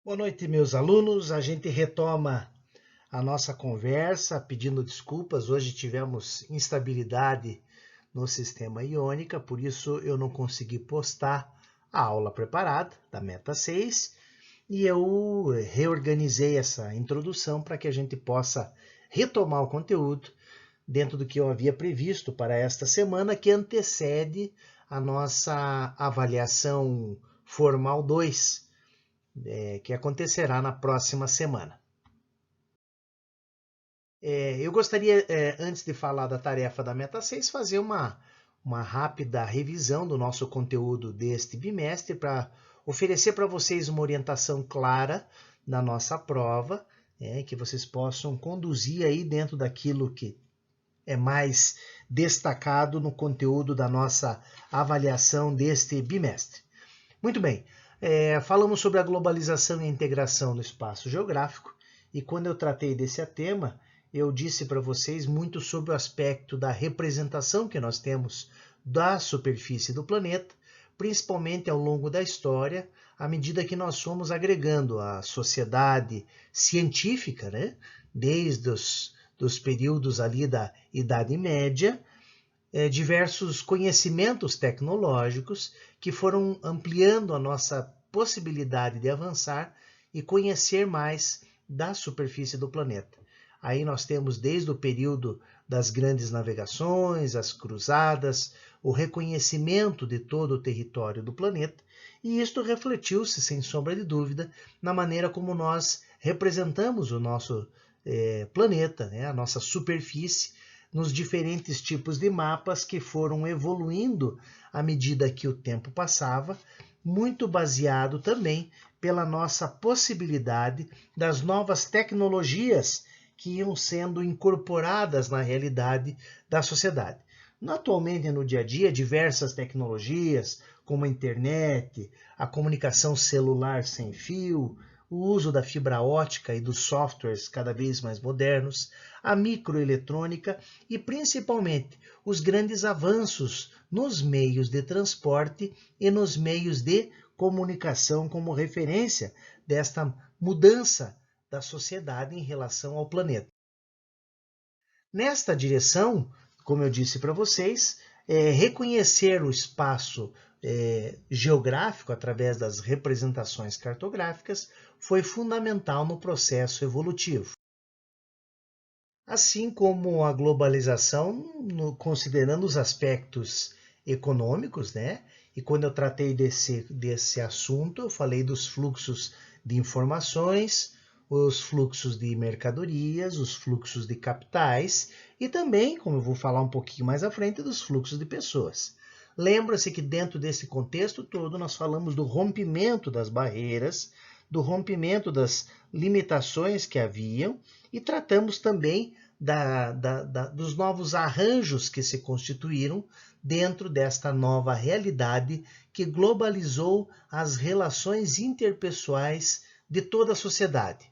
Boa noite, meus alunos. A gente retoma a nossa conversa pedindo desculpas. Hoje tivemos instabilidade no sistema iônica, por isso eu não consegui postar a aula preparada da Meta 6 e eu reorganizei essa introdução para que a gente possa retomar o conteúdo dentro do que eu havia previsto para esta semana, que antecede a nossa avaliação formal 2, que acontecerá na próxima semana. Eu gostaria, antes de falar da tarefa da Meta 6, fazer uma rápida revisão do nosso conteúdo deste bimestre para oferecer para vocês uma orientação clara na nossa prova, que vocês possam conduzir aí dentro daquilo que é mais destacado no conteúdo da nossa avaliação deste bimestre. Muito bem, falamos sobre a globalização e a integração no espaço geográfico, e quando eu tratei desse tema, eu disse para vocês muito sobre o aspecto da representação que nós temos da superfície do planeta, principalmente ao longo da história, à medida que nós fomos agregando a sociedade científica, né, desde dos períodos ali da Idade Média, diversos conhecimentos tecnológicos que foram ampliando a nossa possibilidade de avançar e conhecer mais da superfície do planeta. Aí nós temos desde o período das grandes navegações, as cruzadas, o reconhecimento de todo o território do planeta, e isto refletiu-se, sem sombra de dúvida, na maneira como nós representamos o nosso planeta, né, a nossa superfície, nos diferentes tipos de mapas que foram evoluindo à medida que o tempo passava, muito baseado também pela nossa possibilidade das novas tecnologias que iam sendo incorporadas na realidade da sociedade. Atualmente, no dia a dia, diversas tecnologias, como a internet, a comunicação celular sem fio, o uso da fibra ótica e dos softwares cada vez mais modernos, a microeletrônica e, principalmente, os grandes avanços nos meios de transporte e nos meios de comunicação como referência desta mudança da sociedade em relação ao planeta. Nesta direção, como eu disse para vocês, reconhecer o espaço geográfico através das representações cartográficas foi fundamental no processo evolutivo. Assim como a globalização, considerando os aspectos econômicos, né? E quando eu tratei desse assunto, eu falei dos fluxos de informações, os fluxos de mercadorias, os fluxos de capitais e também, como eu vou falar um pouquinho mais à frente, dos fluxos de pessoas. Lembra-se que dentro desse contexto todo nós falamos do rompimento das barreiras, do rompimento das limitações que haviam e tratamos também dos novos arranjos que se constituíram dentro desta nova realidade que globalizou as relações interpessoais de toda a sociedade.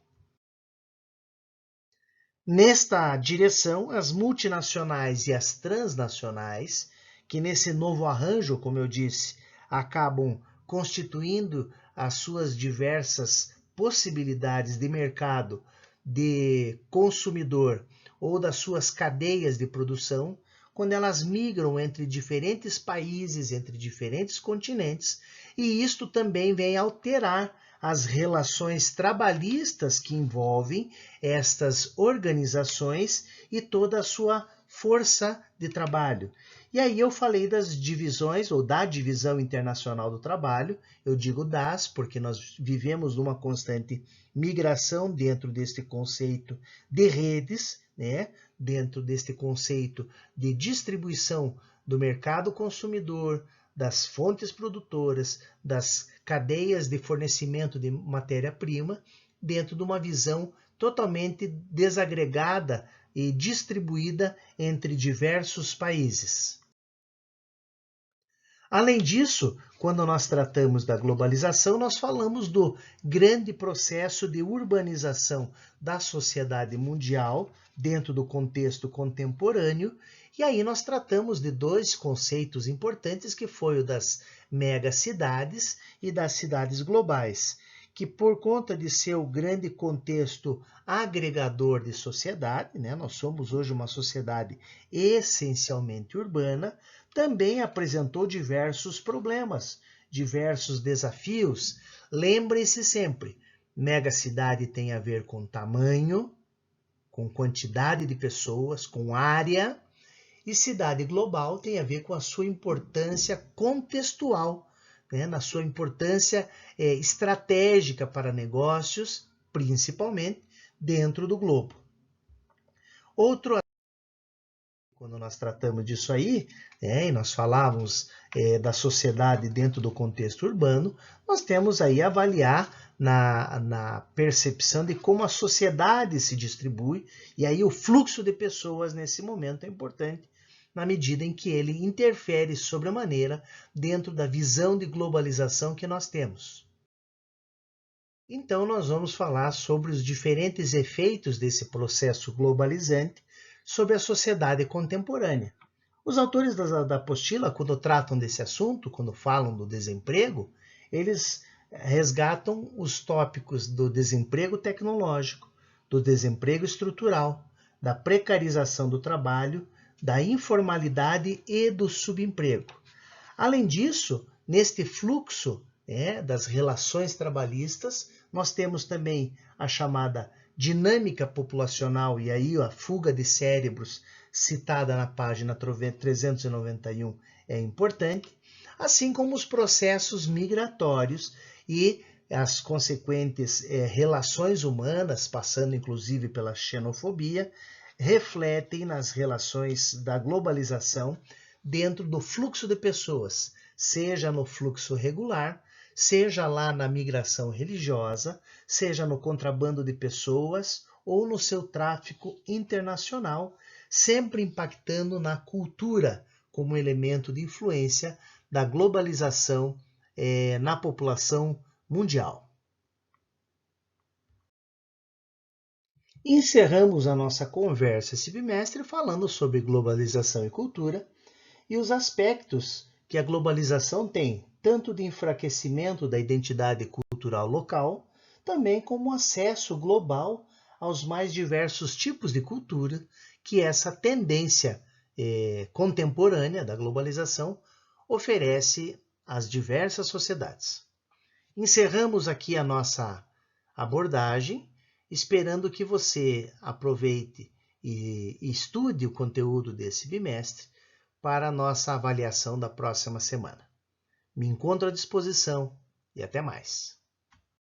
Nesta direção, as multinacionais e as transnacionais, que nesse novo arranjo, como eu disse, acabam constituindo as suas diversas possibilidades de mercado, de consumidor ou das suas cadeias de produção, quando elas migram entre diferentes países, entre diferentes continentes, e isto também vem alterar as relações trabalhistas que envolvem estas organizações e toda a sua força de trabalho. E aí eu falei das divisões, ou da divisão internacional do trabalho, eu digo das, porque nós vivemos numa constante migração dentro deste conceito de redes, né? Dentro deste conceito de distribuição do mercado consumidor, das fontes produtoras, das cadeias de fornecimento de matéria-prima, dentro de uma visão totalmente desagregada e distribuída entre diversos países. Além disso, quando nós tratamos da globalização, nós falamos do grande processo de urbanização da sociedade mundial dentro do contexto contemporâneo, e aí nós tratamos de dois conceitos importantes, que foi o das megacidades e das cidades globais, que por conta de seu grande contexto agregador de sociedade, né, nós somos hoje uma sociedade essencialmente urbana, também apresentou diversos problemas, diversos desafios. Lembrem-se sempre, megacidade tem a ver com tamanho, com quantidade de pessoas, com área, e cidade global tem a ver com a sua importância contextual, né, na sua importância estratégica para negócios, principalmente dentro do globo. Outro, quando nós tratamos disso aí, e nós falávamos da sociedade dentro do contexto urbano, nós temos aí a avaliar na percepção de como a sociedade se distribui, e aí o fluxo de pessoas nesse momento é importante, na medida em que ele interfere sobremaneira dentro da visão de globalização que nós temos. Então, nós vamos falar sobre os diferentes efeitos desse processo globalizante sobre a sociedade contemporânea. Os autores da apostila, quando tratam desse assunto, quando falam do desemprego, eles resgatam os tópicos do desemprego tecnológico, do desemprego estrutural, da precarização do trabalho, da informalidade e do subemprego. Além disso, neste fluxo das relações trabalhistas, nós temos também a chamada dinâmica populacional, e aí a fuga de cérebros citada na página 391 é importante, assim como os processos migratórios e as consequentes relações humanas, passando inclusive pela xenofobia, refletem nas relações da globalização dentro do fluxo de pessoas, seja no fluxo regular, seja lá na migração religiosa, seja no contrabando de pessoas ou no seu tráfico internacional, sempre impactando na cultura como elemento de influência da globalização na população mundial. Encerramos a nossa conversa esse bimestre falando sobre globalização e cultura e os aspectos que a globalização tem, tanto de enfraquecimento da identidade cultural local, também como acesso global aos mais diversos tipos de cultura que essa tendência contemporânea da globalização oferece às diversas sociedades. Encerramos aqui a nossa abordagem, esperando que você aproveite e estude o conteúdo desse bimestre para a nossa avaliação da próxima semana. Me encontro à disposição e até mais.